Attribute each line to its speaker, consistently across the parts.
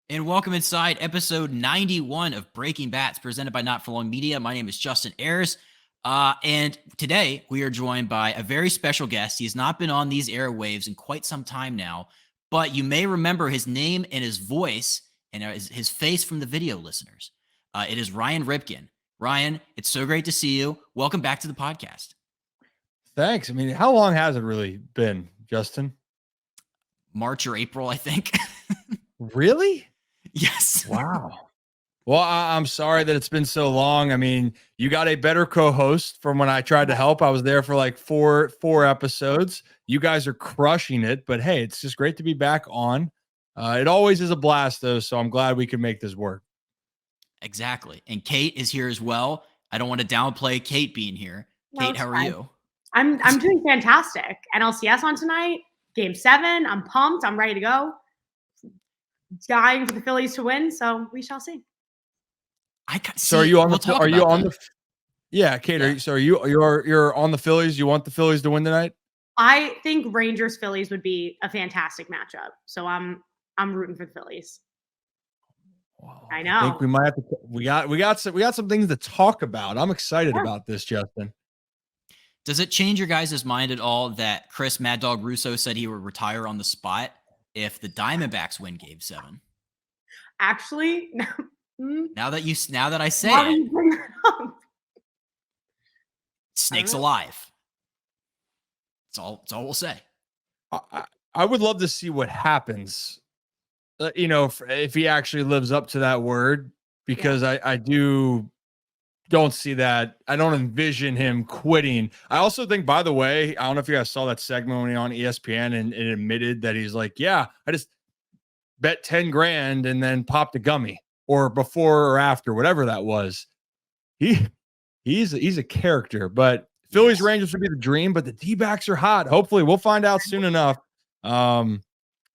Speaker 1: And welcome inside episode 91 of Breaking Bats, presented by Not For Long Media. My name is Justin Ayers. And today we are joined by a very special guest. He has not been on these airwaves in quite some time now, but you may remember his name and his voice and his face from the video listeners. It is Ryan Ripken. Ryan, it's so great to see you. Welcome back to the podcast.
Speaker 2: Thanks. I mean, how long has it really been, Justin?
Speaker 1: March or April, I think.
Speaker 2: Really?
Speaker 1: Yes.
Speaker 2: Wow. Well, I'm sorry that it's been so long. I mean, you got a better co-host from when I tried to help. I was there for like four episodes. You guys are crushing it, but hey, it's just great to be back on. It always is a blast though, so I'm glad we can make this work.
Speaker 1: Exactly. And Kait is here as well. I don't want to downplay Kait being here.
Speaker 3: No,
Speaker 1: Kait, how are you?
Speaker 3: I'm doing fantastic. NLCS on tonight, Game 7. I'm pumped. I'm ready to go. Dying for the Phillies to win, so we shall see.
Speaker 2: So are you on the? Are you on the? Yeah, Kait. Yeah. You're on the Phillies? You want the Phillies to win tonight?
Speaker 3: I think Rangers Phillies would be a fantastic matchup. So I'm rooting for the Phillies.
Speaker 2: Wow,
Speaker 3: I know.
Speaker 2: I think we might have to. We got some things to talk about. I'm excited about this, Justin.
Speaker 1: Does it change your guys' mind at all that Chris Mad Dog Russo said he would retire on the spot if the Diamondbacks win Game 7?
Speaker 3: Actually, no.
Speaker 1: Now that I say it, snake's alive. It's all we'll say.
Speaker 2: I would love to see what happens. If he actually lives up to that word, because I don't see that. I don't envision him quitting. I also think, by the way, I don't know if you guys saw that segment when he on ESPN and admitted that he's like, yeah, I just bet 10 grand and then popped a gummy, or before or after, whatever that was. He's a character, but Phillies Rangers would be the dream, but the D-backs are hot. Hopefully we'll find out soon enough. But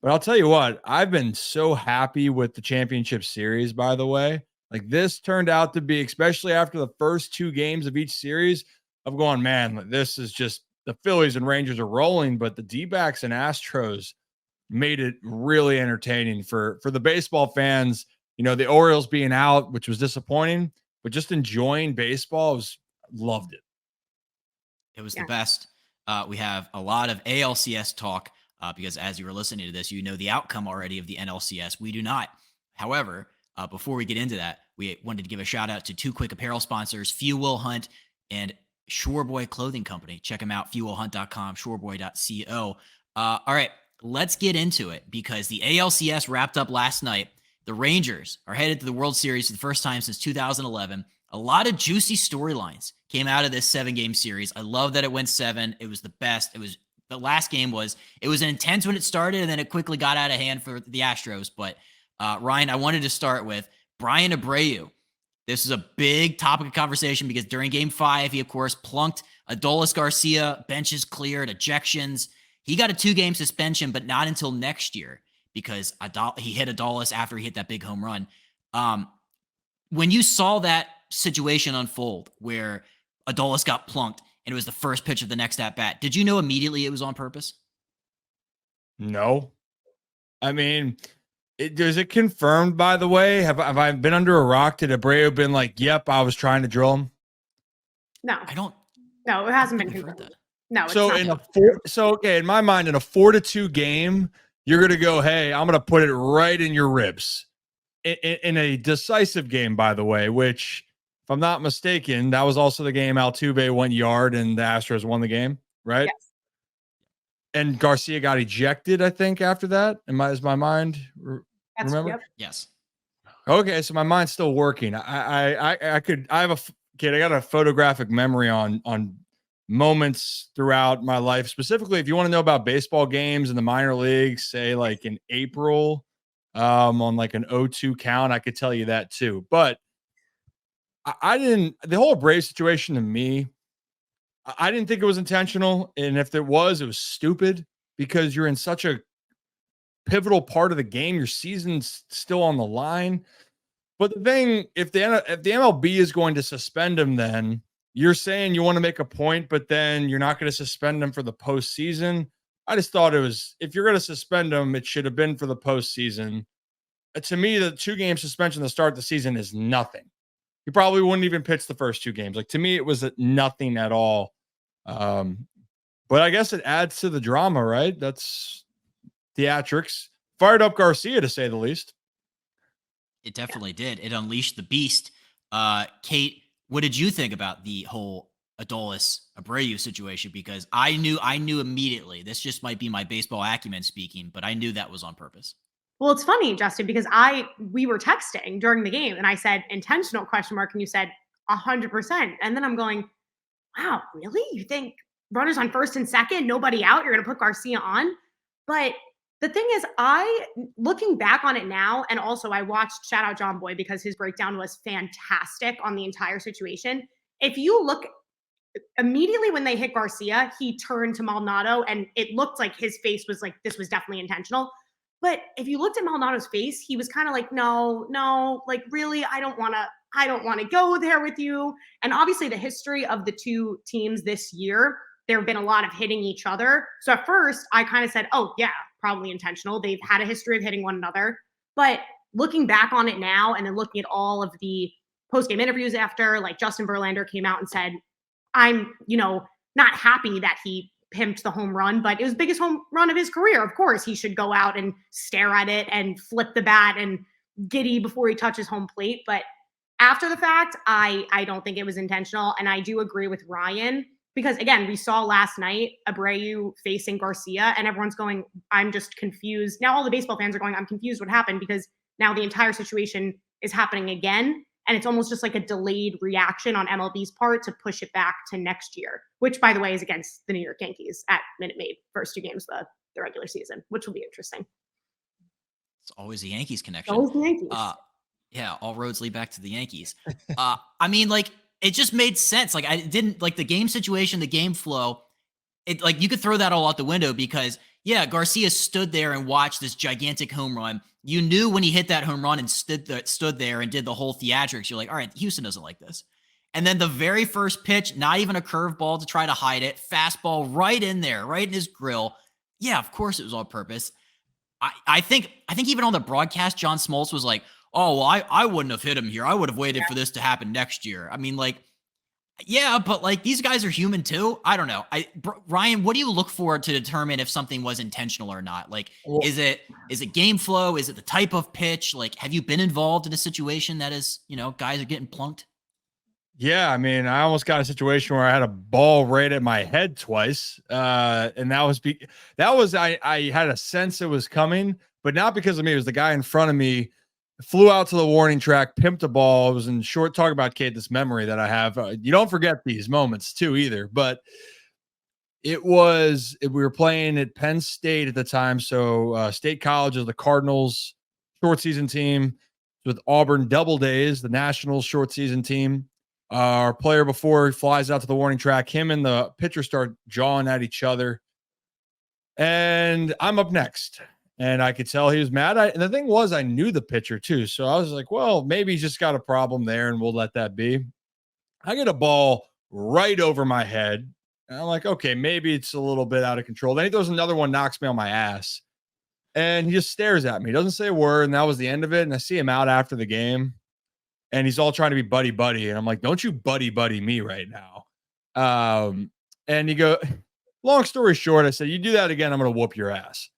Speaker 2: I'll tell you what, I've been so happy with the championship series, by the way. Like, this turned out to be, especially after the first 2 games of each series, of going, man, this is just, the Phillies and Rangers are rolling, but the D-backs and Astros made it really entertaining for the baseball fans. The Orioles being out, which was disappointing, but just enjoying baseball, loved it.
Speaker 1: It was the best. We have a lot of ALCS talk because as you were listening to this, you know the outcome already of the NLCS. We do not. However, before we get into that, we wanted to give a shout out to 2 quick apparel sponsors, Fuel Hunt and Shoreboy Clothing Company. Check them out, fuelhunt.com, shoreboy.co. All right, let's get into it because the ALCS wrapped up last night. The Rangers are headed to the World Series for the first time since 2011. A lot of juicy storylines came out of this 7-game series. I love that it went 7. It was the best. The last game was intense when it started, and then it quickly got out of hand for the Astros. But Ryan, I wanted to start with Bryan Abreu. This is a big topic of conversation because during Game 5, he, of course, plunked Adolis Garcia, benches cleared, ejections. He got a 2-game suspension, but not until next year because he hit Adolis after he hit that big home run. When you saw that situation unfold where Adolis got plunked and it was the first pitch of the next at-bat, did you know immediately it was on purpose?
Speaker 2: No. I mean, is it confirmed, by the way? Have I been under a rock? Did Abreu been like, yep, I was trying to drill him?
Speaker 3: No.
Speaker 1: No,
Speaker 3: it hasn't been confirmed. No, it's
Speaker 2: so
Speaker 3: not.
Speaker 2: In my mind, in a 4-2 game, you're going to go, hey, I'm going to put it right in your ribs. In a decisive game, by the way, which, if I'm not mistaken, that was also the game Altuve went yard and the Astros won the game, right?
Speaker 3: Yes.
Speaker 2: And Garcia got ejected, I think, after that. Is my mind remember?
Speaker 3: Yep.
Speaker 1: Yes.
Speaker 2: Okay, so my mind's still working. I got a photographic memory on moments throughout my life. Specifically, if you want to know about baseball games in the minor leagues, say like in April, on like an 0-2 count, I could tell you that too. But the whole Brave situation to me, I didn't think it was intentional. And if it was stupid because you're in such a pivotal part of the game. Your season's still on the line. But the thing, if the MLB is going to suspend him, then you're saying you want to make a point, but then you're not going to suspend him for the postseason. I just thought it was, if you're going to suspend him, it should have been for the postseason. to me, the 2-game suspension to start the season is nothing. He probably wouldn't even pitch the first 2 games. Like, to me, it was nothing at all. But I guess it adds to the drama, right? That's theatrics. Fired up Garcia, to say the least.
Speaker 1: It definitely did. It unleashed the beast. Kait, what did you think about the whole Adolis Abreu situation? Because I knew immediately. This just might be my baseball acumen speaking, but I knew that was on purpose.
Speaker 3: Well, it's funny, Justin, because we were texting during the game and I said intentional ? And you said 100%. And then I'm going, wow, really? You think runners on first and second, nobody out, you're going to put Garcia on? But the thing is, looking back on it now, and also I watched, shout out John Boy, because his breakdown was fantastic on the entire situation. If you look immediately when they hit Garcia, he turned to Maldonado and it looked like his face was like, this was definitely intentional. But if you looked at Maldonado's face, he was kind of like, no, like, really, I don't want to go there with you. And obviously the history of the 2 teams this year, there have been a lot of hitting each other. So at first I kind of said, oh yeah, probably intentional. They've had a history of hitting one another. But looking back on it now, and then looking at all of the post-game interviews after, like Justin Verlander came out and said, I'm, not happy that he pimped the home run, but it was the biggest home run of his career. Of course, he should go out and stare at it and flip the bat and giddy before he touches home plate. But after the fact, I don't think it was intentional. And I do agree with Ryan, because again, we saw last night Abreu facing Garcia and everyone's going, I'm just confused. Now all the baseball fans are going, I'm confused what happened, because now the entire situation is happening again. And it's almost just like a delayed reaction on MLB's part to push it back to next year, which, by the way, is against the New York Yankees at Minute Maid, first 2 games of the regular season, which will be interesting.
Speaker 1: It's always the Yankees connection.
Speaker 3: Always the Yankees.
Speaker 1: Yeah, all roads lead back to the Yankees. I mean, like, it just made sense. Like, I didn't like the game situation, the game flow. It, like, you could throw that all out the window because, yeah, Garcia stood there and watched this gigantic home run. You knew when he hit that home run and stood there and did the whole theatrics, you're like, all right, Houston doesn't like this. And then the very first pitch, not even a curveball to try to hide it, fastball right in there, right in his grill. Yeah, of course it was on purpose. I think even on the broadcast, John Smoltz was like, oh, well, I wouldn't have hit him here. I would have waited for this to happen next year. I mean, like, yeah, but like these guys are human too. I don't know. Ryan, what do you look for to determine if something was intentional or not? Like, is it game flow? Is it the type of pitch? Like, have you been involved in a situation that is, guys are getting plunked?
Speaker 2: Yeah, I mean, I almost got a situation where I had a ball right at my head twice, and that was I had a sense it was coming, but not because of me. It was the guy in front of me. Flew out to the warning track, pimped a ball. It was in short. Talk about, Kait, this memory that I have. You don't forget these moments too either. But we were playing at Penn State at the time. So State College is the Cardinals short season team with Auburn Double Days, the Nationals short season team. Our player before he flies out to the warning track, him and the pitcher start jawing at each other. And I'm up next. And I could tell he was mad. And the thing was, I knew the pitcher too. So I was like, well, maybe he's just got a problem there and we'll let that be. I get a ball right over my head. And I'm like, okay, maybe it's a little bit out of control. Then he throws another one, knocks me on my ass. And he just stares at me. He doesn't say a word. And that was the end of it. And I see him out after the game. And he's all trying to be buddy. And I'm like, don't you buddy me right now. And he go, long story short, I said, you do that again, I'm going to whoop your ass.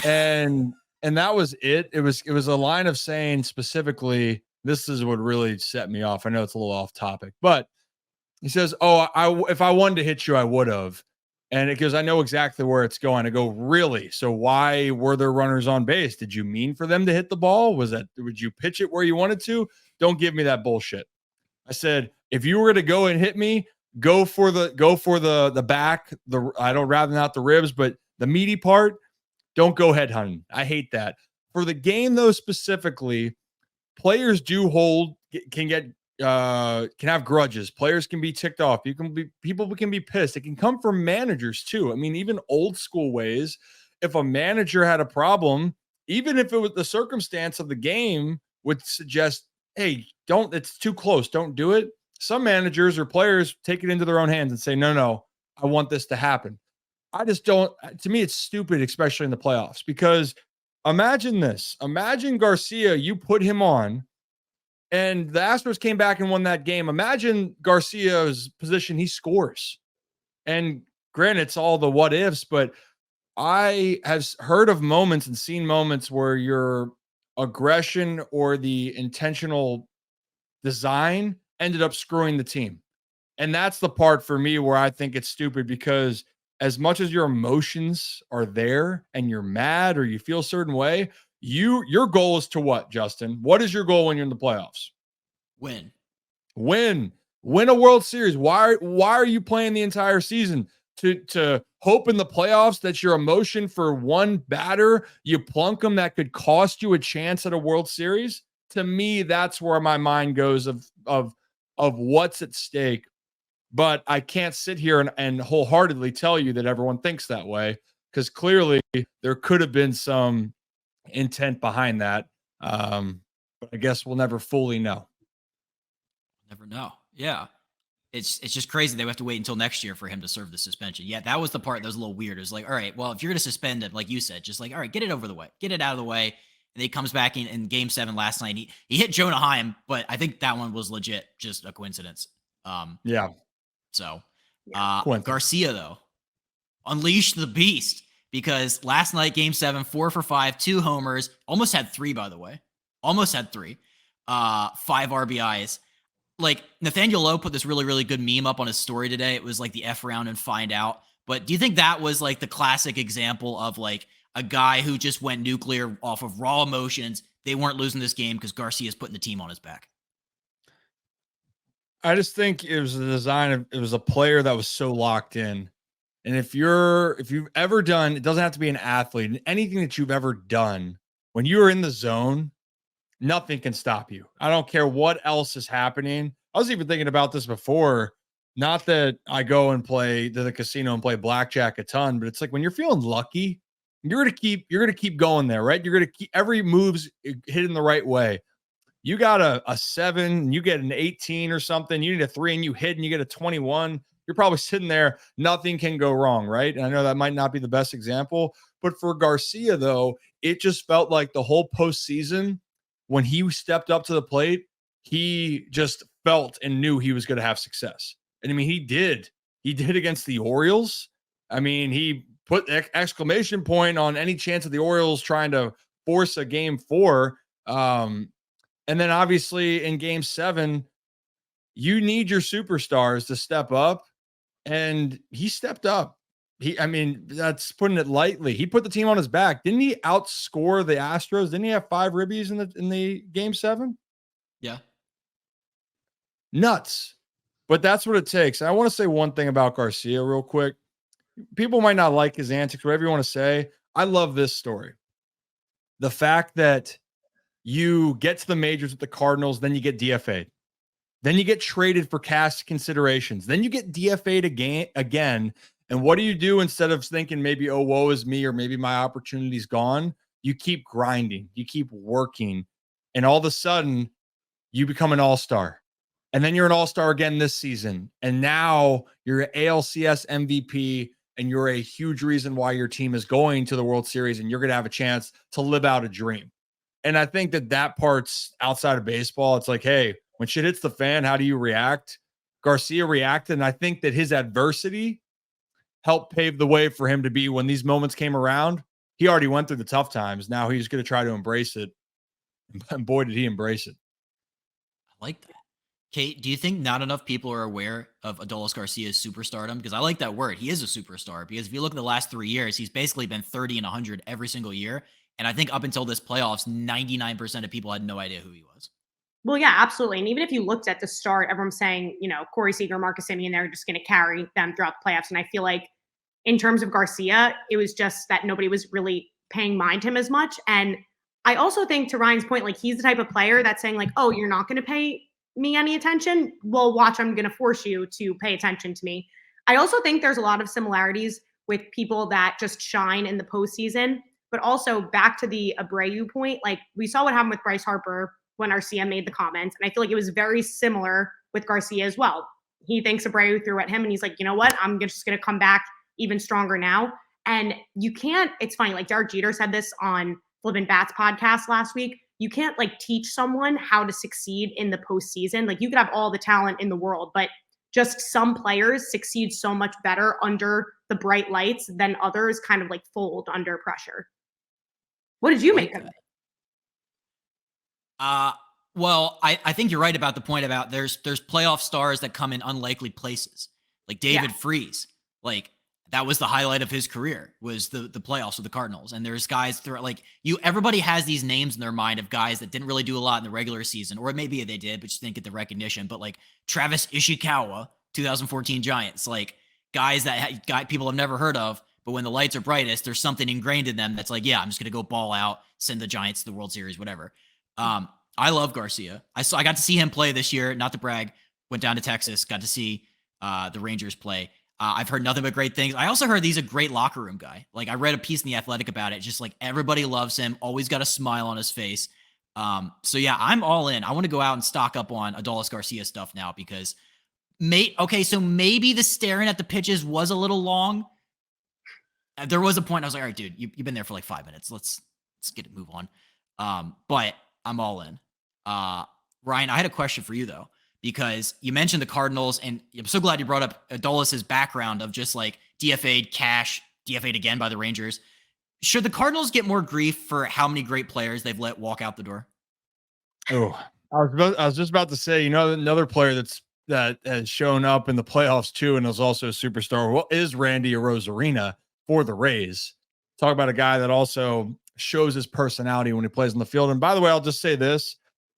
Speaker 2: And that was it. It was a line of saying specifically, this is what really set me off. I know it's a little off topic, but he says, oh, if I wanted to hit you, I would have. And it goes, I know exactly where it's going. I go, really? So why were there runners on base? Did you mean for them to hit the ball? Would you pitch it where you wanted to? Don't give me that bullshit. I said, if you were to go and hit me, go for the back. I don't rather not the ribs, but the meaty part. Don't go head hunting. I hate that. For the game, though, specifically, players can have grudges. Players can be ticked off. People can be pissed. It can come from managers too. I mean, even old school ways. If a manager had a problem, even if it was the circumstance of the game would suggest, hey, it's too close. Don't do it. Some managers or players take it into their own hands and say, no, I want this to happen. I just don't. To me, it's stupid, especially in the playoffs, because Imagine this. Imagine Garcia, you put him on, and the Astros came back and won that game. Imagine Garcia's position. He scores. And granted, it's all the what ifs, but I have heard of moments and seen moments where your aggression or the intentional design ended up screwing the team. And that's the part for me where I think it's stupid, because as much as your emotions are there and you're mad or you feel a certain way, your goal is to what, Justin? What is your goal when you're in the playoffs?
Speaker 1: Win.
Speaker 2: Win a World Series. Why are you playing the entire season? To hope in the playoffs that your emotion for one batter, you plunk them, that could cost you a chance at a World Series? To me, that's where my mind goes of what's at stake. But I can't sit here and wholeheartedly tell you that everyone thinks that way, because clearly there could have been some intent behind that. But I guess we'll never fully know.
Speaker 1: Never know. Yeah. It's just crazy. They have to wait until next year for him to serve the suspension. Yeah, that was the part that was a little weird. It was like, all right, well, if you're going to suspend it, like you said, just like, all right, get it over the way. Get it out of the way. And then he comes back in game 7 last night. He hit Jonah Heim, but I think that one was legit, just a coincidence.
Speaker 2: Yeah.
Speaker 1: So
Speaker 2: Coincidence.
Speaker 1: Garcia, though, unleashed the beast, because last night, game 7, 4 for 5, 2 homers, almost had 3, by the way. Almost had 3. 5 RBIs. Like, Nathaniel Lowe put this really, really good meme up on his story today. It was like the F around and find out. But do you think that was like the classic example of like a guy who just went nuclear off of raw emotions? They weren't losing this game because Garcia's putting the team on his back.
Speaker 2: I just think it was the design of, it was a player that was so locked in. And if you've ever done, it doesn't have to be an athlete, anything that you've ever done, when you are in the zone, nothing can stop you. I don't care what else is happening. I was even thinking about this before. Not that I go and play to the casino and play blackjack a ton, but it's like when you're feeling lucky, you're gonna keep going there, right? You're gonna keep every move's hit in the right way. You got a 7, you get an 18 or something. You need a 3 and you hit and you get a 21. You're probably sitting there. Nothing can go wrong, right? And I know that might not be the best example, but for Garcia though, it just felt like the whole postseason, when he stepped up to the plate, he just felt and knew he was going to have success. And I mean, he did against the Orioles. I mean, he put exclamation point on any chance of the Orioles trying to force a game 4. And then obviously in game 7, you need your superstars to step up, and he stepped up. I mean, that's putting it lightly. He put the team on his back. Didn't he outscore the Astros? Didn't he have 5 ribbies in the game 7?
Speaker 1: Yeah.
Speaker 2: Nuts. But that's what it takes. And I want to say one thing about Garcia real quick. People might not like his antics, whatever you want to say. I love this story. The fact that you get to the majors with the Cardinals, then you get DFA'd. Then you get traded for cash considerations. Then you get DFA'd again. And what do? Instead of thinking maybe, oh, woe is me, or maybe my opportunity's gone, you keep grinding, you keep working. And all of a sudden, you become an all-star. And then you're an all-star again this season. And now you're an ALCS MVP, and you're a huge reason why your team is going to the World Series, and you're going to have a chance to live out a dream. And I think that part's outside of baseball. It's like, hey, when shit hits the fan, how do you react? Garcia reacted, and I think that his adversity helped pave the way for him to be, when these moments came around, he already went through the tough times. Now he's going to try to embrace it. And boy, did he embrace it.
Speaker 1: I like that. Kait, do you think not enough people are aware of Adolis Garcia's superstardom? Because I like that word. He is a superstar, because if you look at the last 3 years, he's basically been 30 and 100 every single year. And I think up until this playoffs, 99% of people had no idea who he was.
Speaker 3: Well, yeah, absolutely. And even if you looked at the start, everyone's saying, Corey Seager, Marcus Semien, they're just going to carry them throughout the playoffs. And I feel like in terms of Garcia, it was just that nobody was really paying mind to him as much. And I also think, to Ryan's point, like, he's the type of player that's saying like, oh, you're not going to pay me any attention? Well, watch, I'm going to force you to pay attention to me. I also think there's a lot of similarities with people that just shine in the postseason, but also back to the Abreu point, like we saw what happened with Bryce Harper when Garcia made the comments. And I feel like it was very similar with Garcia as well. He thinks Abreu threw at him, and he's like, you know what? I'm just going to come back even stronger now. And you can't, it's funny, like Derek Jeter said this on Flippin' Bats podcast last week, you can't like teach someone how to succeed in the postseason. Like you could have all the talent in the world, but just some players succeed so much better under the bright lights than others kind of like fold under pressure. What did you make of it?
Speaker 1: Well, I think you're right about the point about there's playoff stars that come in unlikely places, like David Freese. Like that was the highlight of his career, was the playoffs with the Cardinals. And there's guys everybody has these names in their mind of guys that didn't really do a lot in the regular season, or maybe they did, but just didn't get the recognition. But like Travis Ishikawa, 2014 Giants, like guys that people have never heard of, but when the lights are brightest, there's something ingrained in them that's like, yeah, I'm just going to go ball out, send the Giants to the World Series, whatever. I love Garcia. I got to see him play this year, not to brag. Went down to Texas, got to see the Rangers play. I've heard nothing but great things. I also heard he's a great locker room guy. Like I read a piece in The Athletic about it. Just like everybody loves him, always got a smile on his face. So yeah, I'm all in. I want to go out and stock up on Adolis Garcia stuff now because so maybe the staring at the pitches was a little long. There was a point I was like, all right, dude, you've been there for like 5 minutes. Let's get it, move on. But I'm all in. Ryan, I had a question for you though, because you mentioned the Cardinals, and I'm so glad you brought up Adolis's background of just like DFA'd cash, DFA'd again by the Rangers. Should the Cardinals get more grief for how many great players they've let walk out the door?
Speaker 2: Oh, I was just about to say, another player that has shown up in the playoffs too, and is also a superstar. Well, is Randy Arozarena for the Rays? Talk about a guy that also shows his personality when he plays on the field. And by the way, I'll just say this.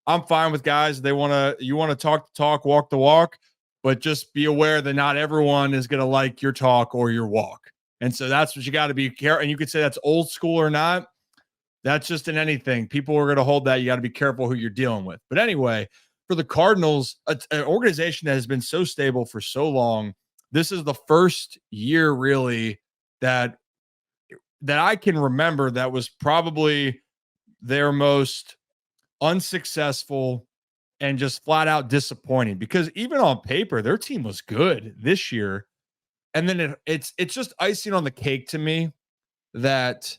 Speaker 2: I'm fine with guys. You want to talk the talk, walk the walk, but just be aware that not everyone is going to like your talk or your walk. And so that's what you got to be careful. And you could say that's old school or not. That's just in anything. People are going to hold that. You got to be careful who you're dealing with. But anyway, for the Cardinals, an organization that has been so stable for so long, this is the first year really that I can remember that was probably their most unsuccessful and just flat out disappointing, because even on paper, their team was good this year. And then it's just icing on the cake to me that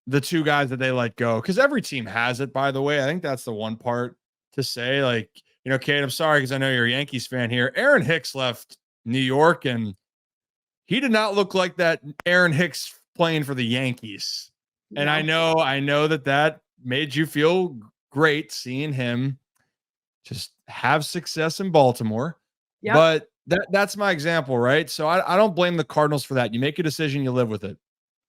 Speaker 2: the two guys that they let go, because every team has it, by the way. I think that's the one part to say, like, Kate, I'm sorry, because I know you're a Yankees fan here. Aaron Hicks left New York, and he did not look like that Aaron Hicks playing for the Yankees. And I know that made you feel great seeing him just have success in Baltimore. Yep. But that's my example, right? So I don't blame the Cardinals for that. You make a decision, you live with it.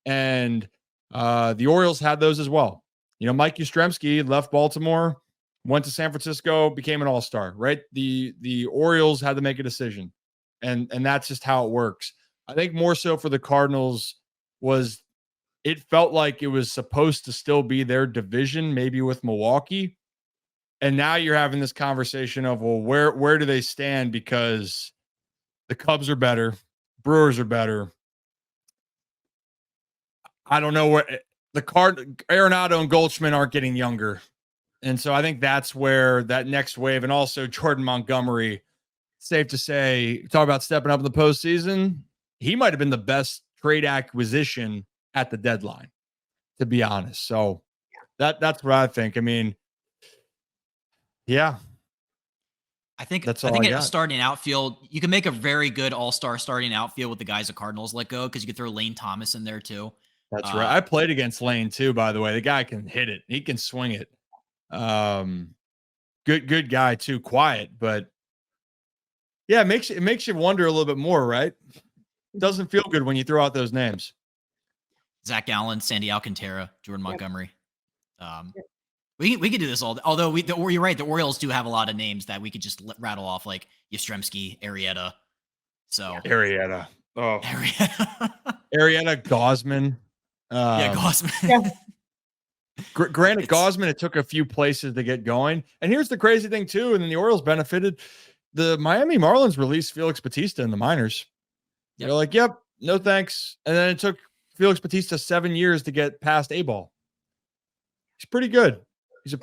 Speaker 2: And the Orioles had those as well. Mike Yastrzemski left Baltimore, went to San Francisco, became an all-star, right? The Orioles had to make a decision. And that's just how it works. I think more so for the Cardinals was it felt like it was supposed to still be their division, maybe with Milwaukee. And now you're having this conversation of, well, where do they stand? Because the Cubs are better, Brewers are better. I don't know where Arenado and Goldschmidt aren't getting younger. And so I think that's where that next wave, and also Jordan Montgomery, safe to say, talk about stepping up in the postseason. He might have been the best trade acquisition at the deadline, to be honest. So that's what I think. I mean, yeah.
Speaker 1: I think
Speaker 2: that's all I got.
Speaker 1: Starting outfield, you can make a very good all-star starting outfield with the guys the Cardinals let go, because you could throw Lane Thomas in there too.
Speaker 2: That's right. I played against Lane too, by the way. The guy can hit it. He can swing it. Good guy too. Quiet, but yeah, it makes you wonder a little bit more, right? It doesn't feel good when you throw out those names.
Speaker 1: Zach Gallen, Sandy Alcantara, Jordan Montgomery. We could do this all. Although you're right, the Orioles do have a lot of names that we could just rattle off, like Yastrzemski, Arrieta. So
Speaker 2: Arrieta. Oh,
Speaker 1: Arrieta,
Speaker 2: Gausman.
Speaker 1: Gausman.
Speaker 3: Yeah.
Speaker 2: Granted, Gausman, it took a few places to get going. And here's the crazy thing too, and then the Orioles benefited. The Miami Marlins released Felix Bautista in the minors. They're like, yep, no thanks. And then it took Felix Bautista 7 years to get past A-ball. He's pretty good. He's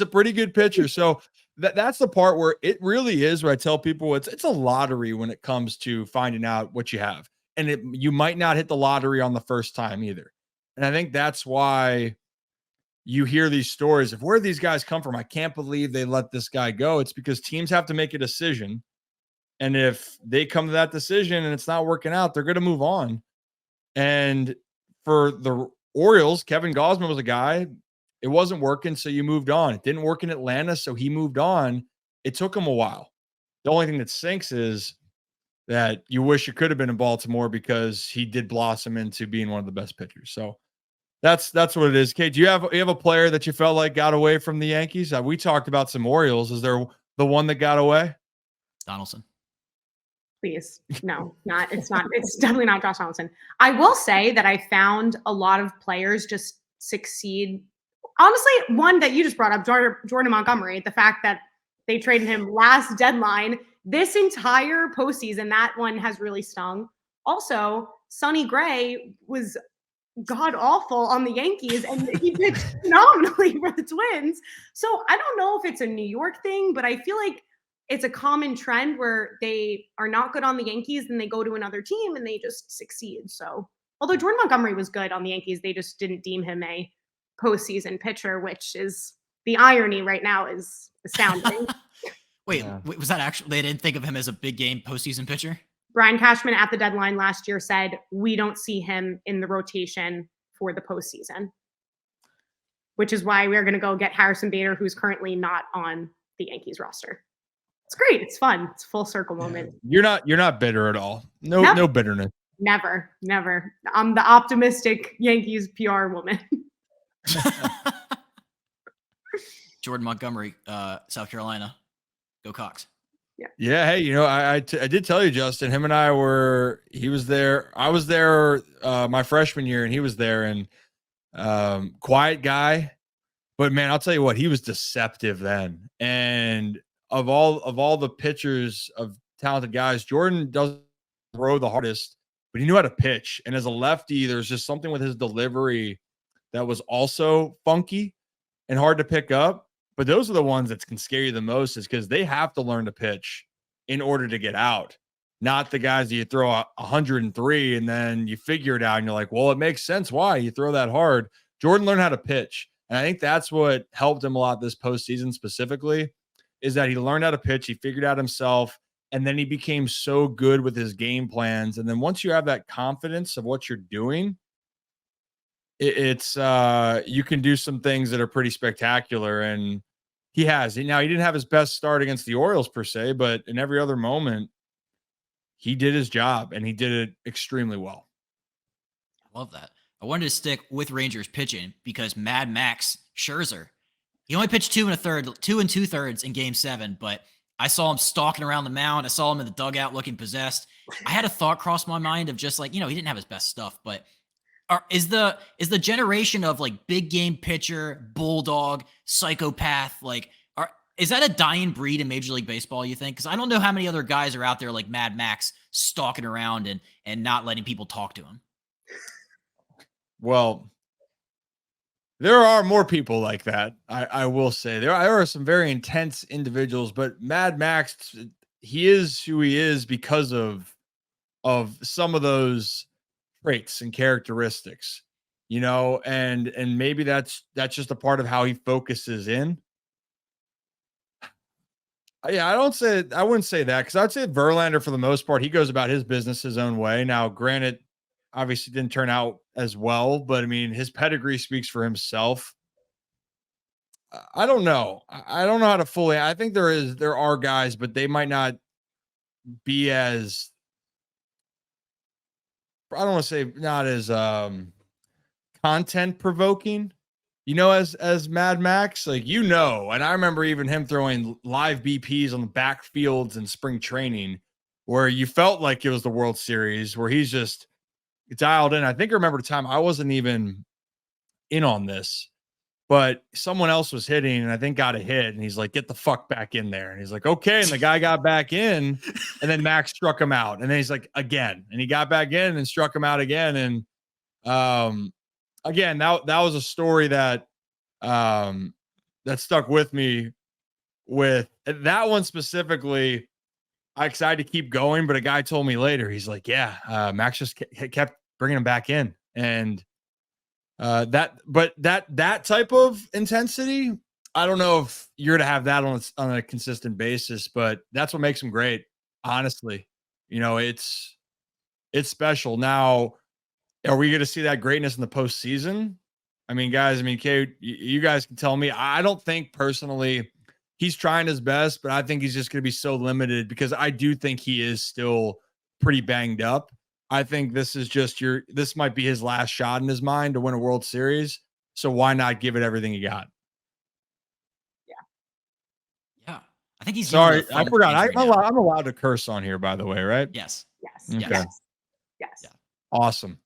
Speaker 2: a pretty good pitcher. So that's the part where it really is, where I tell people it's a lottery when it comes to finding out what you have. And you might not hit the lottery on the first time either. And I think that's why you hear these stories of where these guys come from. I can't believe they let this guy go. It's because teams have to make a decision. And if they come to that decision and it's not working out, they're going to move on. And for the Orioles, Kevin Gausman was a guy, it wasn't working, so you moved on. It didn't work in Atlanta, so he moved on. It took him a while. The only thing that sinks is that you wish you could have been in Baltimore because he did blossom into being one of the best pitchers. So that's what it is. Kate, do you have a player that you felt like got away from the Yankees? We talked about some Orioles. Is there the one that got away?
Speaker 1: Donaldson.
Speaker 3: Please. No, not. It's not. It's definitely not Josh Donaldson. I will say that I found a lot of players just succeed. Honestly, one that you just brought up, Jordan Montgomery, the fact that they traded him last deadline, this entire postseason, that one has really stung. Also, Sonny Gray was god awful on the Yankees, and he pitched phenomenally for the Twins. So I don't know if it's a New York thing, but I feel like it's a common trend where they are not good on the Yankees, and they go to another team and they just succeed. So although Jordan Montgomery was good on the Yankees, they just didn't deem him a postseason pitcher, which is the irony right now is astounding.
Speaker 1: Wait, was that actually, they didn't think of him as a big game postseason pitcher?
Speaker 3: Brian Cashman at the deadline last year said, we don't see him in the rotation for the postseason, which is why we're going to go get Harrison Bader, who's currently not on the Yankees roster. It's great. It's fun. It's a full circle moment.
Speaker 2: You're not bitter at all. No bitterness.
Speaker 3: Never. I'm the optimistic Yankees PR woman.
Speaker 1: Jordan Montgomery, South Carolina. Go Cox.
Speaker 2: Yeah. Hey, I did tell you, Justin, him and he was there. I was there my freshman year and he was there, and quiet guy, but man, I'll tell you what, he was deceptive then. And of all the pitchers of talented guys, Jordan doesn't throw the hardest, but he knew how to pitch. And as a lefty, there's just something with his delivery that was also funky and hard to pick up. But those are the ones that can scare you the most, is because they have to learn to pitch in order to get out. Not the guys that you throw 103 and then you figure it out and you're like, well, it makes sense why you throw that hard. Jordan learned how to pitch. And I think that's what helped him a lot this postseason specifically, is that he learned how to pitch. He figured out himself, and then he became so good with his game plans. And then once you have that confidence of what you're doing, it's you can do some things that are pretty spectacular. And he has. Now, he didn't have his best start against the Orioles per se, but in every other moment, he did his job and he did it extremely well.
Speaker 1: I love that. I wanted to stick with Rangers pitching because Mad Max Scherzer, he only pitched 2 2/3 in Game 7, but I saw him stalking around the mound. I saw him in the dugout looking possessed. I had a thought cross my mind of just like, he didn't have his best stuff, but is the generation of like big game pitcher, bulldog, psychopath, is that a dying breed in Major League Baseball, you think? Because I don't know how many other guys are out there like Mad Max stalking around and not letting people talk to him.
Speaker 2: Well, there are more people like that. I will say there are some very intense individuals, but Mad Max, he is who he is because of some of those traits and characteristics, and maybe that's just a part of how he focuses in. Yeah, I wouldn't say that, because I'd say Verlander, for the most part, he goes about his business his own way. Now, granted, obviously didn't turn out as well, but I mean, his pedigree speaks for himself. I don't know. I don't know how to fully. I think there are guys, but they might not be as, I don't want to say not as content provoking, as Mad Max, and I remember even him throwing live BPs on the backfields in spring training where you felt like it was the World Series, where he's just dialed in. I think I remember the time I wasn't even in on this, but someone else was hitting and I think got a hit, and he's like, get the fuck back in there. And he's like, okay. And the guy got back in, and then Max struck him out. And then he's like, again, and he got back in and struck him out again. And again, that was a story that that stuck with me. With that one specifically, I decided to keep going, but a guy told me later, he's like, yeah, Max just kept bringing him back in. And That type of intensity, I don't know if you're to have that on a consistent basis, but that's what makes him great. Honestly, it's special. Now, are we going to see that greatness in the postseason? I mean, guys, Kate, you guys can tell me. I don't think personally he's trying his best, but I think he's just going to be so limited because I do think he is still pretty banged up. I think this might be his last shot in his mind to win a World Series. So why not give it everything he got?
Speaker 1: Yeah. I think he's
Speaker 2: sorry. I forgot. I'm allowed to curse on here, by the way, right?
Speaker 1: Yes.
Speaker 3: Yes.
Speaker 2: Okay.
Speaker 3: Yes.
Speaker 1: Yeah.
Speaker 2: Awesome.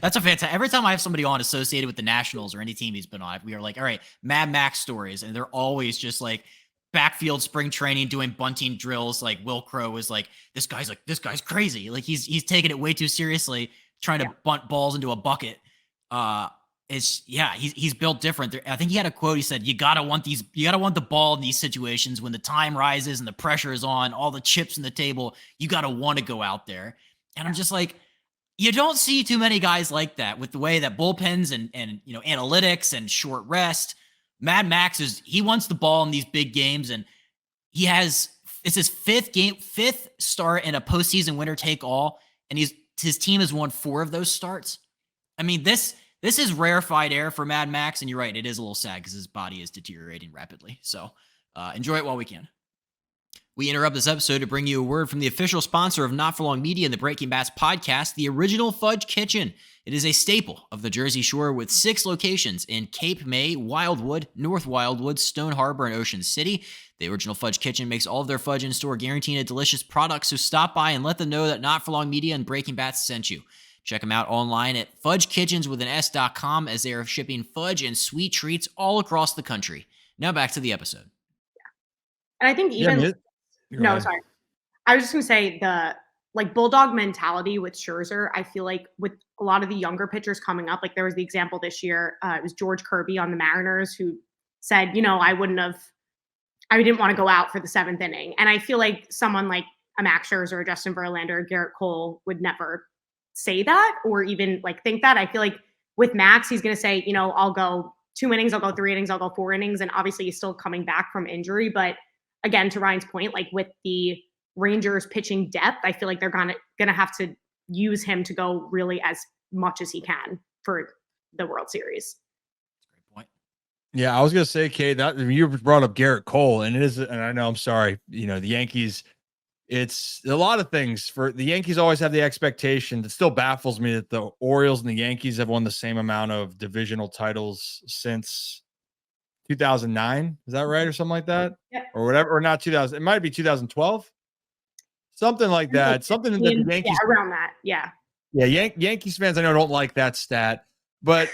Speaker 1: That's a fantastic. Every time I have somebody on associated with the Nationals or any team he's been on, we are like, all right, Mad Max stories. And they're always just like backfield spring training, doing bunting drills. Like Will Crow was like, this guy's crazy. Like he's taking it way too seriously, trying to bunt balls into a bucket. He's built different. I think he had a quote. He said, you gotta want the ball in these situations when the time rises and the pressure is on, all the chips in the table, you gotta want to go out there. And I'm just like, you don't see too many guys like that with the way that bullpens and analytics and short rest. Mad Max he wants the ball in these big games, and it's his fifth start in a postseason winner take all, and his team has won 4 of those starts. I mean, this is rarefied air for Mad Max, and you're right, it is a little sad because his body is deteriorating rapidly. So enjoy it while we can. We interrupt this episode to bring you a word from the official sponsor of Not For Long Media and the Breaking Bats podcast, the original Fudge Kitchen. It is a staple of the Jersey Shore with 6 locations in Cape May, Wildwood, North Wildwood, Stone Harbor, and Ocean City. The original Fudge Kitchen makes all of their fudge in-store guaranteeing a delicious product, so stop by and let them know that Not For Long Media and Breaking Bats sent you. Check them out online at fudgekitchens.com as they are shipping fudge and sweet treats all across the country. Now back to the episode.
Speaker 3: And I think even... No, sorry. I was just going to say the bulldog mentality with Scherzer. I feel like with a lot of the younger pitchers coming up, like there was the example this year. It was George Kirby on the Mariners who said, I didn't want to go out for the 7th inning. And I feel like someone like a Max Scherzer or Justin Verlander or Garrett Cole would never say that or even think that. I feel like with Max, he's going to say, I'll go 2 innings, I'll go 3 innings, I'll go 4 innings. And obviously he's still coming back from injury, but again, to Ryan's point, with the Rangers pitching depth, I feel like they're gonna have to use him to go really as much as he can for the World Series.
Speaker 1: Great point.
Speaker 2: Yeah, I was gonna say, Kate, that you brought up Garrett Cole, and I know, I'm sorry, the Yankees. It's a lot of things for the Yankees. Always have the expectation. It still baffles me that the Orioles and the Yankees have won the same amount of divisional titles since 2009. Is that right? Or something like that?
Speaker 3: Yeah.
Speaker 2: Or whatever, or not 2000. It might be 2012. Something like that. Something that the Yankees.
Speaker 3: Yeah, around that. Yeah.
Speaker 2: Yeah. Yankees fans, I know, don't like that stat, but,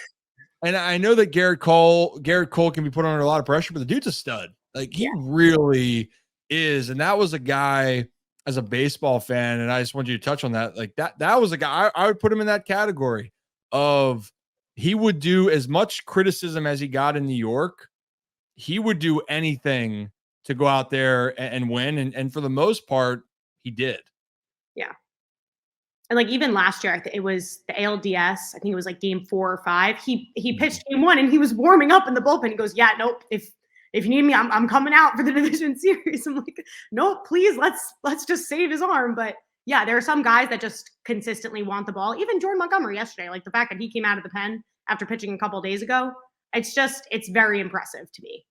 Speaker 2: and I know that Garrett Cole can be put under a lot of pressure, but the dude's a stud. He really is. And that was a guy, as a baseball fan, and I just want you to touch on that. That was a guy, I would put him in that category of, he would do as much criticism as he got in New York. He would do anything to go out there and win. And for the most part, he did.
Speaker 3: Yeah. And even last year, it was the ALDS. I think it was game 4 or 5. He pitched game 1 and he was warming up in the bullpen. He goes, yeah, nope. If you need me, I'm coming out for the division series. I'm like, nope, please, let's just save his arm. But yeah, there are some guys that just consistently want the ball. Even Jordan Montgomery yesterday, the fact that he came out of the pen after pitching a couple of days ago, it's very impressive to me.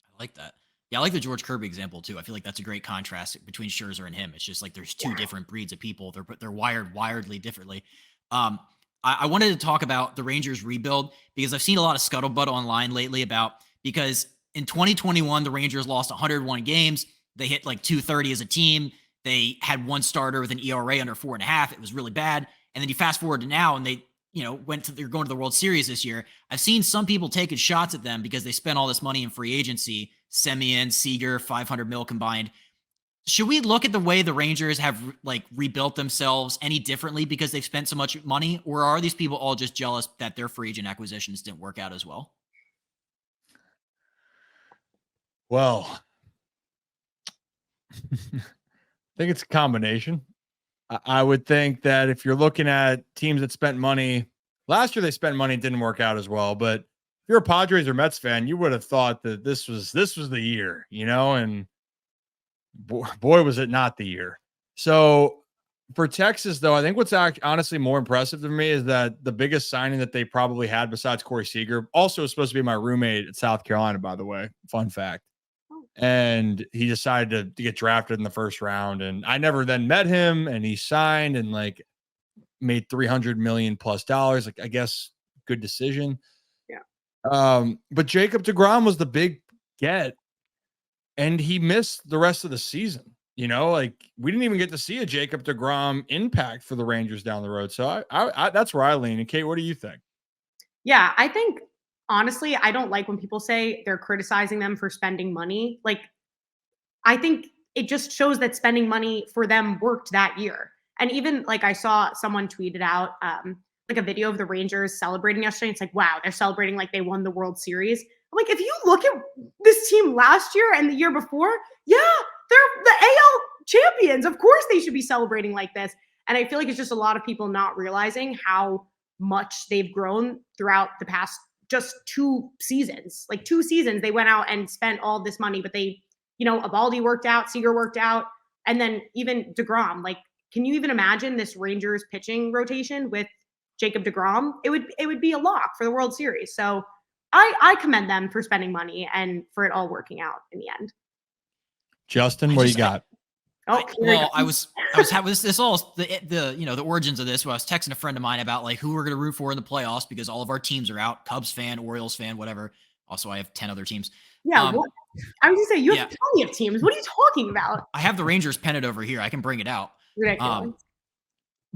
Speaker 1: I like that. Yeah, I like the George Kirby example too. I feel like that's a great contrast between Scherzer and him. It's just there's 2 different breeds of people. They're wired wildly differently. I wanted to talk about the Rangers rebuild because I've seen a lot of scuttlebutt online lately because in 2021 the Rangers lost 101 games. They hit 230 as a team. They had 1 starter with an ERA under 4.5. It was really bad. And then you fast forward to now, and they're going to the World Series this year. I've seen some people taking shots at them because they spent all this money in free agency, Semien, Seager, $500 million combined. Should we look at the way the Rangers have rebuilt themselves any differently because they've spent so much money, or are these people all just jealous that their free agent acquisitions didn't work out as well?
Speaker 2: Well, I think it's a combination. I would think that if you're looking at teams that spent money last year, they spent money, it didn't work out as well. But if you're a Padres or Mets fan, you would have thought that this was the year, and boy was it not the year. So for Texas, though, I think what's honestly more impressive to me is that the biggest signing that they probably had besides Corey Seager, also was supposed to be my roommate at South Carolina, by the way, fun fact. And he decided to get drafted in the first round. And I never then met him, and he signed and made $300 million plus. I guess good decision.
Speaker 3: Yeah.
Speaker 2: But Jacob deGrom was the big get, and he missed the rest of the season. We didn't even get to see a Jacob deGrom impact for the Rangers down the road. So I that's where I lean. And Kait, what do you think?
Speaker 3: Yeah, I think honestly, I don't like when people say they're criticizing them for spending money. I think it just shows that spending money for them worked that year. And even I saw someone tweeted out a video of the Rangers celebrating yesterday. It's wow, they're celebrating like they won the World Series. If you look at this team last year and the year before, yeah, they're the AL champions. Of course they should be celebrating like this. And I feel like it's just a lot of people not realizing how much they've grown throughout the past just 2 seasons. 2 seasons, they went out and spent all this money, but they, Eovaldi worked out, Seager worked out, and then even deGrom. Can you even imagine this Rangers pitching rotation with Jacob deGrom? It would be a lock for the World Series. So I commend them for spending money and for it all working out in the end.
Speaker 2: Justin, what do you got?
Speaker 1: I was having this all the origins of this. Where I was texting a friend of mine about who we're going to root for in the playoffs because all of our teams are out. Cubs fan, Orioles fan, whatever. Also, I have 10 other teams.
Speaker 3: Yeah, I was going to say you have plenty of teams. What are you talking about?
Speaker 1: I have the Rangers pennant over here. I can bring it out.
Speaker 3: Ridiculous.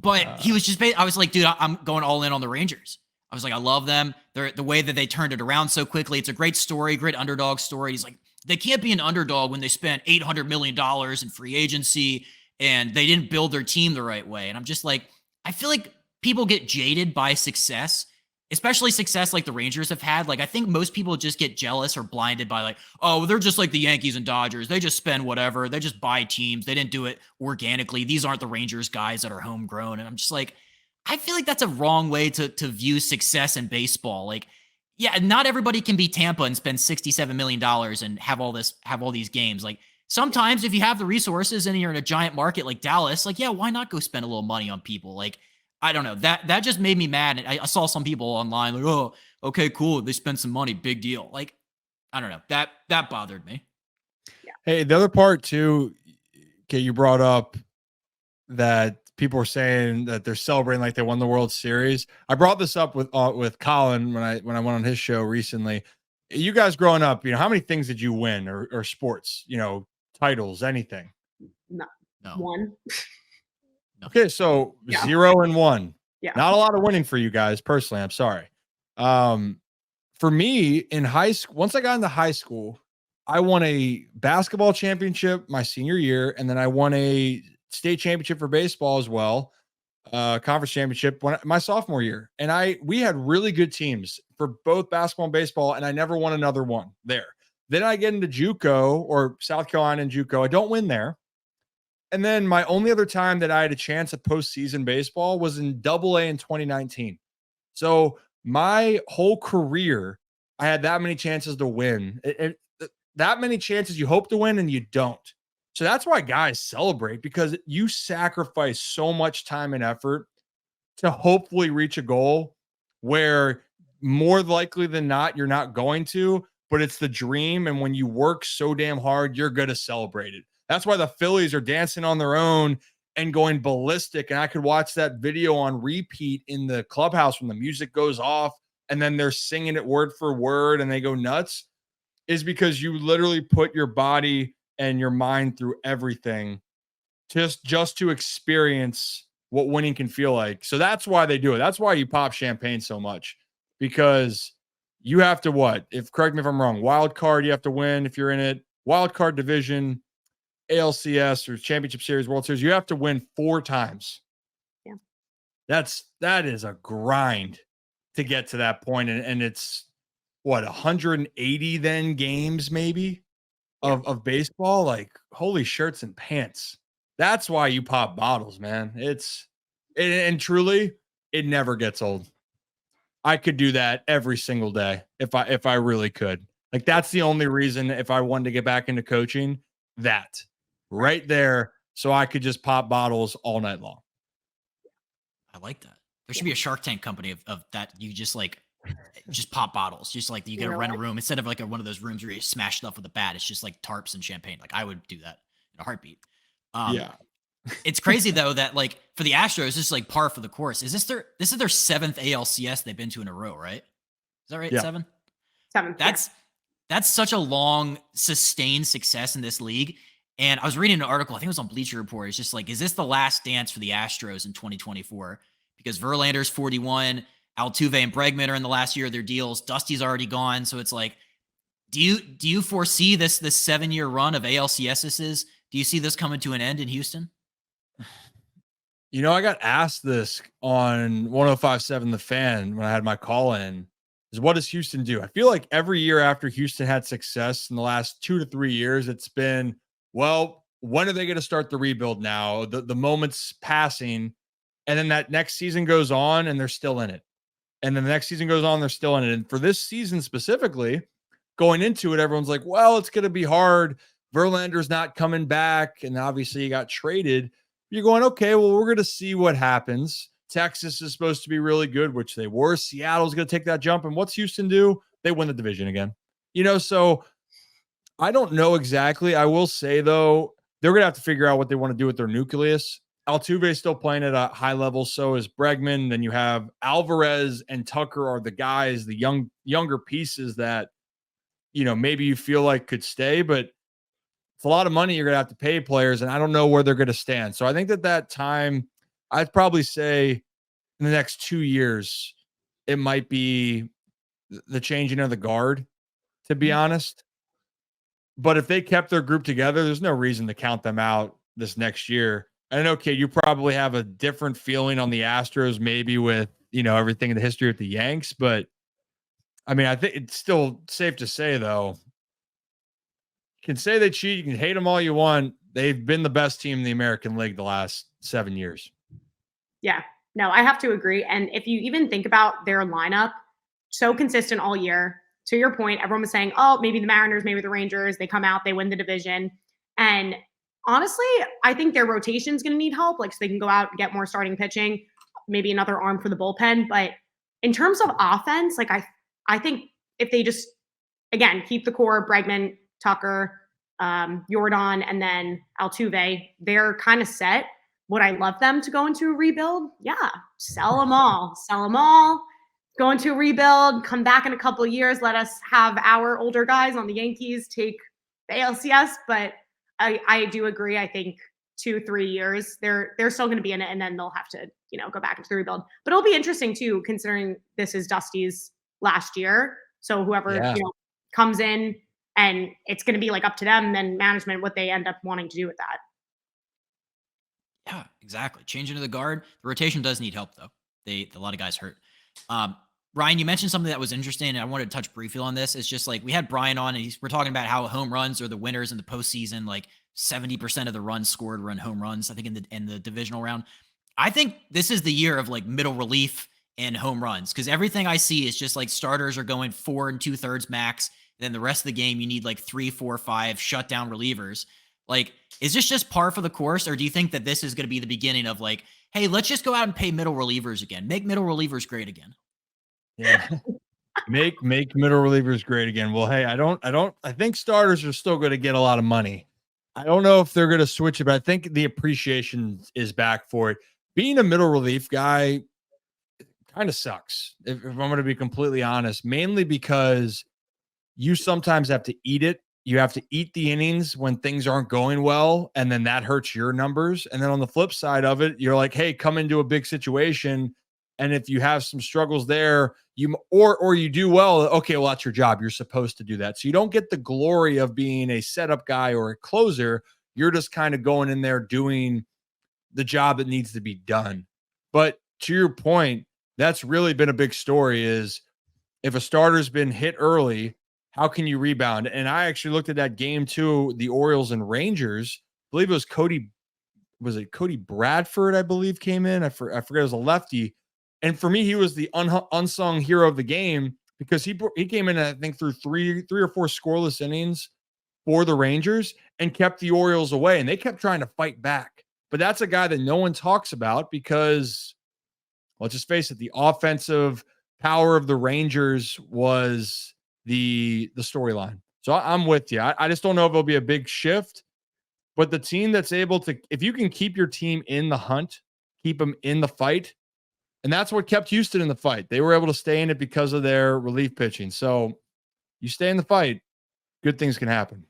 Speaker 1: But he was just. I was like, dude, I'm going all in on the Rangers. I was like, I love them. The way that they turned it around so quickly. It's a great story, great underdog story. He's like, they can't be an underdog when they spent $800 million in free agency and they didn't build their team the right way. And I'm just like, I feel like people get jaded by success, especially success like the Rangers have had. I think most people just get jealous or blinded by oh, they're just like the Yankees and Dodgers. They just spend whatever. They just buy teams. They didn't do it organically. These aren't the Rangers guys that are homegrown. And I'm just like, I feel like that's a wrong way to view success in baseball. Yeah, not everybody can be Tampa and spend $67 million and have all these games. Sometimes if you have the resources and you're in a giant market like Dallas, yeah, why not go spend a little money on people? I don't know. That just made me mad. And I saw some people online oh, okay, cool. They spent some money. Big deal. I don't know. That bothered me.
Speaker 2: Yeah. Hey, the other part too, okay, you brought up that people were saying that they're celebrating like they won the World Series. I brought this up with Colin when I went on his show recently. You guys growing up, how many things did you win or sports, titles, anything?
Speaker 3: No. 1.
Speaker 2: Okay, so 0 and 1.
Speaker 3: Yeah.
Speaker 2: Not a lot of winning for you guys personally. I'm sorry. For me in high school, once I got into high school, I won a basketball championship my senior year, and then I won a state championship for baseball as well, conference championship my sophomore year. And we had really good teams for both basketball and baseball, and I never won another one there. Then I get into JUCO or South Carolina and JUCO. I don't win there. And then my only other time that I had a chance at postseason baseball was in AA in 2019. So my whole career, I had that many chances to win. That many chances you hope to win and you don't. So that's why guys celebrate, because you sacrifice so much time and effort to hopefully reach a goal where more likely than not, you're not going to, but it's the dream. And when you work so damn hard, you're going to celebrate it. That's why the Phillies are dancing on their own and going ballistic. And I could watch that video on repeat in the clubhouse when the music goes off and then they're singing it word for word and they go nuts, is because you literally put your body and your mind through everything just to experience what winning can feel like. So that's why they do it. That's why you pop champagne so much, because you have to correct me if I'm wrong, wild card, you have to win if you're in it, wild card division, ALCS or Championship Series, World Series, you have to win 4 times.
Speaker 3: Yeah.
Speaker 2: That is a grind to get to that point. And it's 180 then games maybe of baseball. Holy shirts and pants. That's why you pop bottles, man. And truly, it never gets old. I could do that every single day if I really could. Like that's the only reason if I wanted to get back into coaching, that right there, so I could just pop bottles all night long.
Speaker 1: I like that. There should be a Shark Tank company of that. You just pop bottles. Just like you get to rent a room instead of like one of those rooms where you smash stuff with a bat. It's just like tarps and champagne. Like I would do that in a heartbeat.
Speaker 2: Yeah.
Speaker 1: It's crazy though that like for the Astros, this is like par for the course. This is their 7th ALCS they've been to in a row, right? Is that right?
Speaker 2: Yeah.
Speaker 1: 7?
Speaker 3: 7.
Speaker 1: That's such a long sustained success in this league. And I was reading an article, I think it was on Bleacher Report. It's just like, is this the last dance for the Astros in 2024? Because Verlander's 41, Altuve and Bregman are in the last year of their deals. Dusty's already gone. So it's like, do you foresee this 7-year run of ALCSs? Do you see this coming to an end in Houston?
Speaker 2: You know, I got asked this on 105.7 The Fan when I had my call in, is what does Houston do? I feel like every year after Houston had success in the last 2 to 3 years, it's been, well, when are they going to start the rebuild now? The moment's passing, and then that next season goes on and they're still in it. And then the next season goes on, they're still in it. And for this season specifically, going into it, everyone's like, well, it's going to be hard. Verlander's not coming back. And obviously he got traded. You're going, okay, well, we're going to see what happens. Texas is supposed to be really good, which they were. Seattle's going to take that jump. And what's Houston do? They win the division again. You know, so I don't know exactly. I will say, though, they're going to have to figure out what they want to do with their nucleus. Altuve is still playing at a high level. So is Bregman. Then you have Alvarez and Tucker are the guys, the younger pieces that, you know, maybe you feel like could stay, but it's a lot of money you're going to have to pay players, and I don't know where they're going to stand. So I think that time, I'd probably say in the next 2 years, it might be the changing of the guard, to be honest. But if they kept their group together, there's no reason to count them out this next year. And okay, you probably have a different feeling on the Astros, maybe with, you know, everything in the history with the Yanks. But I mean, I think it's still safe to say, though, you can say they cheat, you can hate them all you want. They've been the best team in the American League the last 7 years.
Speaker 3: Yeah, no, I have to agree. And if you even think about their lineup, so consistent all year. To your point, everyone was saying, oh, maybe the Mariners, maybe the Rangers, they come out, they win the division. And honestly, I think their rotation is going to need help. Like, so they can go out and get more starting pitching, maybe another arm for the bullpen. But in terms of offense, like I think if they just, again, keep the core, Bregman, Tucker, Jordan, and then Altuve, they're kind of set. Would I love them to go into a rebuild? Yeah, sell them all. Go into a rebuild, come back in a couple of years, let us have our older guys on the Yankees take the ALCS. But I do agree. I think 2-3 years, they're still going to be in it, and then they'll have to, you know, go back into the rebuild. But it'll be interesting too, considering this is Dusty's last year. So whoever you know, comes in, and it's going to be like up to them, then management, what they end up wanting to do with that.
Speaker 1: Yeah, exactly. Changing to the guard. The rotation does need help, though. A lot of guys hurt. Ryan, you mentioned something that was interesting, and I wanted to touch briefly on this. It's just like we had Bryan on, and we're talking about how home runs are the winners in the postseason. Like 70% of the runs scored were in home runs, I think, in the divisional round. I think this is the year of like middle relief and home runs, because everything I see is just like starters are going 4 2/3 max. And then the rest of the game, you need like 3, 4, 5 shutdown relievers. Like, is this just par for the course, or do you think that this is going to be the beginning of like, hey, let's just go out and pay middle relievers again, make middle relievers great again?
Speaker 2: Yeah. Make middle relievers great again. Well, hey, I think starters are still going to get a lot of money. I don't know if they're going to switch it, but I think the appreciation is back for it. Being a middle relief guy kind of sucks, if I'm going to be completely honest, mainly because you sometimes have to eat it. You have to eat the innings when things aren't going well, and then that hurts your numbers. And then on the flip side of it, you're like, hey, come into a big situation, and if you have some struggles there, or you do well, okay, well, that's your job. You're supposed to do that. So you don't get the glory of being a setup guy or a closer. You're just kind of going in there doing the job that needs to be done. But to your point, that's really been a big story, is if a starter's been hit early, how can you rebound? And I actually looked at that game too, the Orioles and Rangers. I believe it was Cody was it Cody Bradford, I believe, came in. I forget, it was a lefty. And for me, he was the unsung hero of the game because he came in, I think, through three or four scoreless innings for the Rangers and kept the Orioles away. And they kept trying to fight back. But that's a guy that no one talks about because, let's just face it, the offensive power of the Rangers was the storyline. So I'm with you. I just don't know if it'll be a big shift, but the team that's able to, if you can keep your team in the hunt, keep them in the fight, and that's what kept Houston in the fight. They were able to stay in it because of their relief pitching. So you stay in the fight, good things can happen.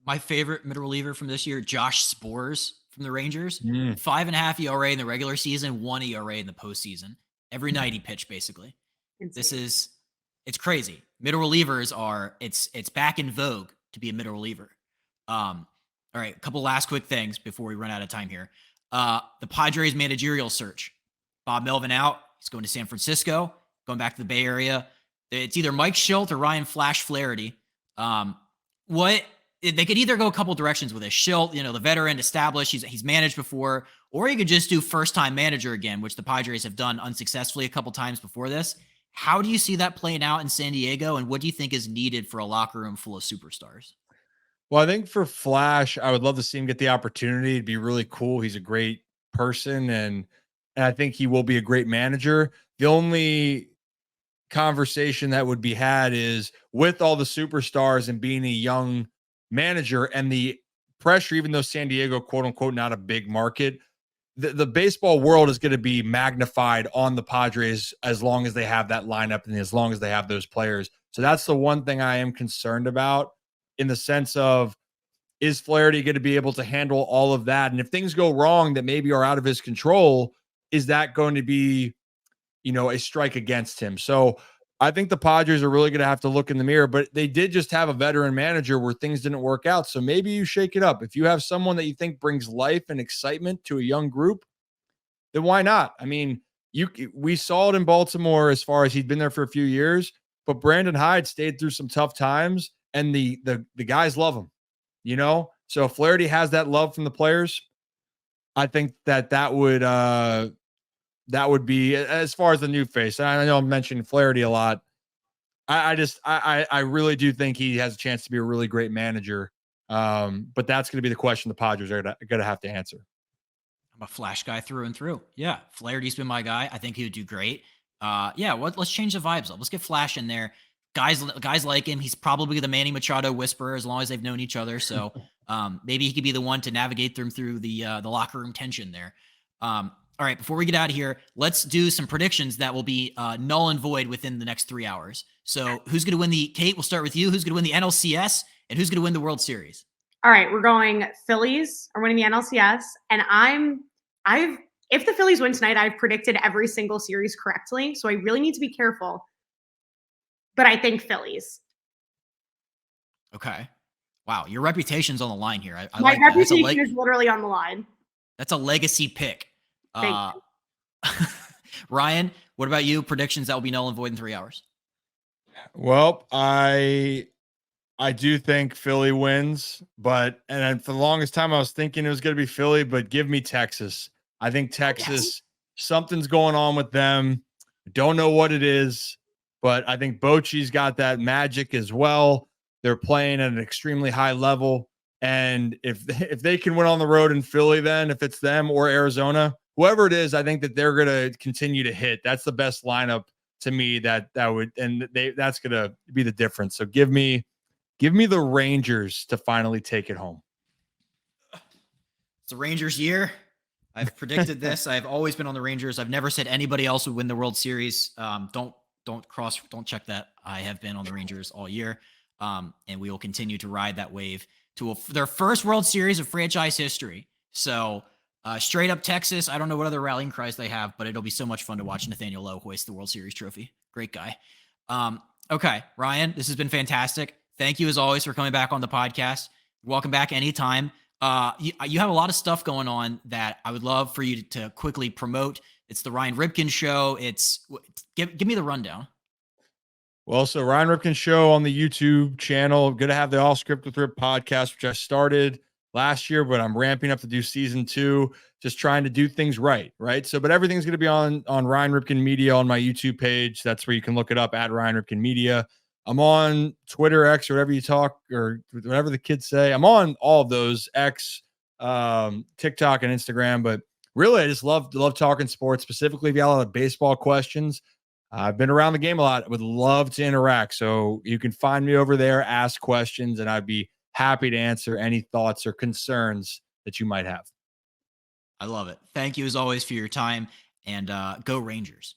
Speaker 1: My favorite middle reliever from this year, Josh Spores from the Rangers. 5.5 ERA in the regular season, 1 ERA in the postseason. Every night he pitched, basically. It's crazy. Middle relievers it's back in vogue to be a middle reliever. All right, a couple last quick things before we run out of time here. The Padres managerial search. Bob Melvin out. He's going to San Francisco, going back to the Bay Area. It's either Mike Schilt or Ryan Flash Flaherty. They could either go a couple directions with this. Schilt, the veteran, established, he's managed before, or you could just do first-time manager again, which the Padres have done unsuccessfully a couple times before this. How do you see that playing out in San Diego, and what do you think is needed for a locker room full of superstars?
Speaker 2: Well, I think for Flash, I would love to see him get the opportunity. It'd be really cool. He's a great person, and I think he will be a great manager. The only conversation that would be had is with all the superstars and being a young manager and the pressure, even though San Diego, quote unquote, not a big market, the baseball world is going to be magnified on the Padres as long as they have that lineup and as long as they have those players. So that's the one thing I am concerned about, in the sense of, is Flaherty going to be able to handle all of that? And if things go wrong that maybe are out of his control, is that going to be, a strike against him? So I think the Padres are really going to have to look in the mirror, but they did just have a veteran manager where things didn't work out. So maybe you shake it up. If you have someone that you think brings life and excitement to a young group, then why not? I mean, we saw it in Baltimore as far as he'd been there for a few years, but Brandon Hyde stayed through some tough times, and the guys love him, So if Flaherty has that love from the players, I think that would be, as far as the new face. I know I'm mentioning Flaherty a lot. I really do think he has a chance to be a really great manager. But that's going to be the question the Padres are going to have to answer.
Speaker 1: I'm a Flash guy through and through. Yeah, Flaherty's been my guy. I think he would do great. Let's change the vibes up. Let's get Flash in there. Guys like him. He's probably the Manny Machado whisperer as long as they've known each other. So maybe he could be the one to navigate them through the locker room tension there. All right, before we get out of here, let's do some predictions that will be null and void within the next 3 hours. So who's going to win Kate, we'll start with you. Who's going to win the NLCS, and who's going to win the World Series?
Speaker 3: All right, we're going Phillies are winning the NLCS. And if the Phillies win tonight, I've predicted every single series correctly. So I really need to be careful. But I think Phillies.
Speaker 1: Okay. Wow, your reputation's on the line here. I
Speaker 3: My
Speaker 1: like
Speaker 3: reputation is literally on the line.
Speaker 1: That's a legacy pick.
Speaker 3: Thank you.
Speaker 1: Ryan, what about you? Predictions that will be null and void in 3 hours?
Speaker 2: Well, I do think Philly wins, and for the longest time I was thinking it was going to be Philly, but give me Texas. I think Texas, something's going on with them. Don't know what it is, but I think Bochy's got that magic as well. They're playing at an extremely high level. And if they can win on the road in Philly, then if it's them or Arizona, whoever it is, I think that they're going to continue to hit. That's the best lineup to me that's going to be the difference. So give me the Rangers to finally take it home.
Speaker 1: It's the Rangers year. I've predicted this. I've always been on the Rangers. I've never said anybody else would win the World Series. Don't check that. I have been on the Rangers all year. And we will continue to ride that wave to their first World Series of franchise history. So straight up Texas. I don't know what other rallying cries they have, but it'll be so much fun to watch Nathaniel Lowe hoist the World Series trophy. Great guy. Okay, Ryan, this has been fantastic. Thank you as always for coming back on the podcast. Welcome back anytime. You have a lot of stuff going on that I would love for you to quickly promote. It's the Ryan Ripken Show. Give me the rundown.
Speaker 2: Well, so Ryan Ripken Show on the YouTube channel. Good to have the All Script with Rip podcast, which I started last year, but I'm ramping up to do season 2, just trying to do things right. So, but everything's going to be on Ryan Ripken Media on my YouTube page. That's where you can look it up at Ryan Ripken Media. I'm on Twitter, X, or whatever you talk, or whatever the kids say. I'm on all of those, X, TikTok, and Instagram. But really, I just love talking sports. Specifically, if you have a lot of baseball questions, I've been around the game a lot. Would love to interact. So you can find me over there, ask questions, and I'd be happy to answer any thoughts or concerns that you might have.
Speaker 1: I love it. Thank you as always for your time, and go Rangers.